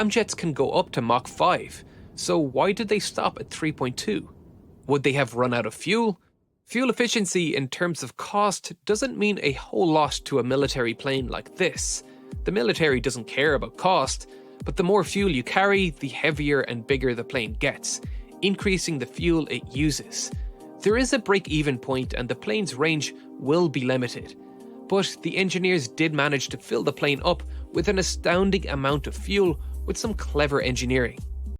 Ramjets can go up to Mach 5, so why did they stop at 3.2? Would they have run out of fuel? Fuel efficiency in terms of cost doesn't mean a whole lot to a military plane like this. The military doesn't care about cost, but the more fuel you carry, the heavier and bigger the plane gets, increasing the fuel it uses. There is a break-even point and the plane's range will be limited. But the engineers did manage to fill the plane up with an astounding amount of fuel with some clever engineering.